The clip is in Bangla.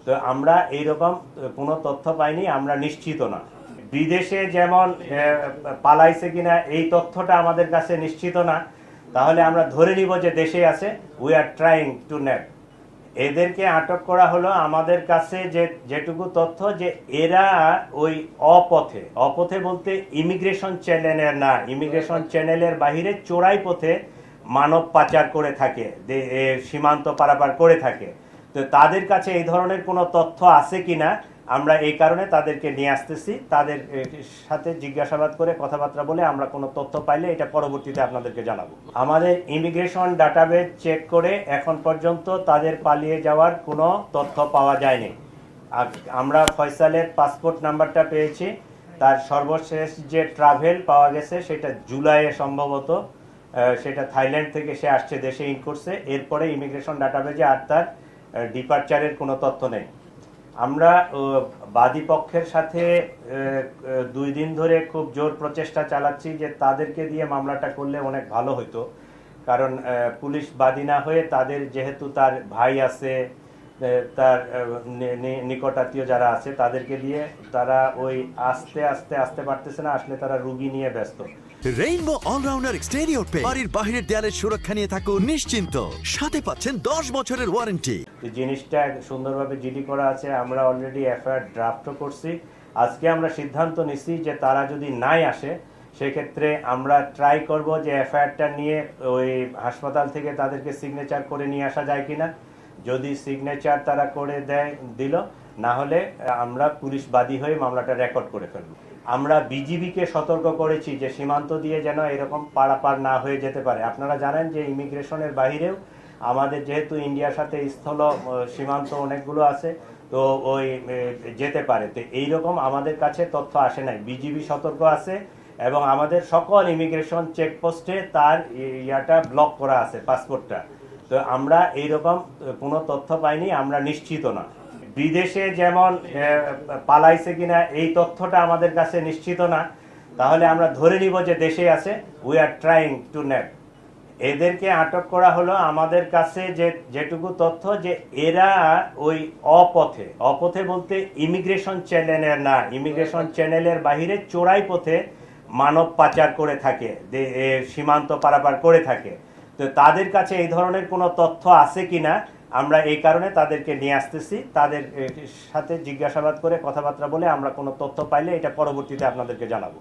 তো আমরা এইরকম কোনো তথ্য পাইনি, আমরা নিশ্চিত না। বিদেশে যেমন পালাইছে কিনা এই তথ্যটা আমাদের কাছে নিশ্চিত না, তাহলে আমরা ধরে নিব যে দেশে আছে। We are trying to net. এদেরকে আটক করা হলো আমাদের কাছে যেটুকু তথ্য যে এরা ওই অপথে বলতে ইমিগ্রেশন চ্যানেলের না, ইমিগ্রেশন চ্যানেলের বাহিরে চোরাই পথে মানব পাচার করে থাকে, সীমান্ত পারাপার করে থাকে। তো তাদের কাছে এই ধরনের কোনো তথ্য আছে কিনা আমরা এই কারণে তাদেরকে নিয়ে আসতেছি। তাদের সাথে জিজ্ঞাসাবাদ করে কথাবার্তা বলে আমরা কোনো তথ্য পাইলে এটা পরবর্তীতে আপনাদেরকে জানাবো। আমাদের ইমিগ্রেশন ডাটাবেজ চেক করে এখন পর্যন্ত তাদের পালিয়ে যাওয়ার কোনো তথ্য পাওয়া যায়নি। আমরা ফয়সালের পাসপোর্ট নাম্বারটা পেয়েছি, তার সর্বশেষ যে ট্রাভেল পাওয়া গেছে সেটা জুলাইয়ে সম্ভবত, সেটা থাইল্যান্ড থেকে সে আসছে, দেশে ইন করছে। এরপরে ইমিগ্রেশন ডাটাবেজে আর তার ডিপারচারের কোনো তথ্য নেই। আমরা বাদী পক্ষের সাথে 2 দিন ধরে খুব জোর প্রচেষ্টা চালাচ্ছি যে তাদেরকে দিয়ে মামলাটা করলে অনেক ভালো হতো, কারণ পুলিশ বাদী না হয়ে তাদের যেহেতু তার ভাই আছে, তার নিকটাত্মীয় যারা আছে তাদেরকে দিয়ে তারা ওই আসতে পারতেছে না, আসলে তারা রুগী নিয়ে ব্যস্ত। রেইনবো অলরাউন্ডার এক্সটেরিয়র পেইন্ট বাড়ির বাহিরের দেয়ালের সুরক্ষা নিয়ে থাকুন নিশ্চিন্ত, সাথে পাচ্ছেন 10 বছরের ওয়ারেন্টি। জিনিসটা সুন্দরভাবে জিডি করা আছে, আমরা অলরেডি এফআইআর ড্রাফটও করছি। আজকে আমরা সিদ্ধান্ত নিছি যে তারা যদি নাই আসে সেক্ষেত্রে আমরা ট্রাই করব যে এফআইআরটা নিয়ে ওই হাসপাতাল থেকে তাদেরকে সিগনেচার করে নিয়ে আসা যায় কিনা। যদি সিগনেচার তারা করে দিল, না হলে আমরা পুলিশ বাদী হয়ে মামলাটা রেকর্ড করে ফেলব। আমরা বিজিবিকে সতর্ক করেছি যে সীমান্ত দিয়ে যেন এরকম পারাপার না হয়ে যেতে পারে। আপনারা জানেন যে ইমিগ্রেশনের বাহিরেও আমাদের যেহেতু ইন্ডিয়ার সাথে স্থল সীমান্ত অনেকগুলো আছে, তো ওই যেতে পারে। তো এইরকম আমাদের কাছে তথ্য আসে নাই, বিজিবি সতর্ক আছে এবং আমাদের সকল ইমিগ্রেশন চেকপোস্টে তার ইয়াটা ব্লক করা আছে, পাসপোর্টটা। তো আমরা এইরকম কোনো তথ্য পাইনি, আমরা নিশ্চিত না। বিদেশে যেমন পালাইছে কিনা এই তথ্যটা আমাদের কাছে নিশ্চিত না, তাহলে আমরা ধরে নিব যে দেশে আছে। We are trying to net. এদেরকে আটক করা হলো আমাদের কাছে যেটুকু তথ্য যে এরা ওই অপথে বলতে ইমিগ্রেশন চ্যানেলের না, ইমিগ্রেশন চ্যানেলের বাহিরে চোরাই পথে মানব পাচার করে থাকে, সীমান্ত পারাপার করে থাকে। তো তাদের কাছে এই ধরনের কোনো তথ্য আছে কিনা আমরা এই কারণে তাদেরকে নিয়ে আসতেছি। তাদের সাথে জিজ্ঞাসাবাদ করে কথাবার্তা বলে আমরা কোনো তথ্য পাইলে এটা পরবর্তীতে আপনাদেরকে জানাবো।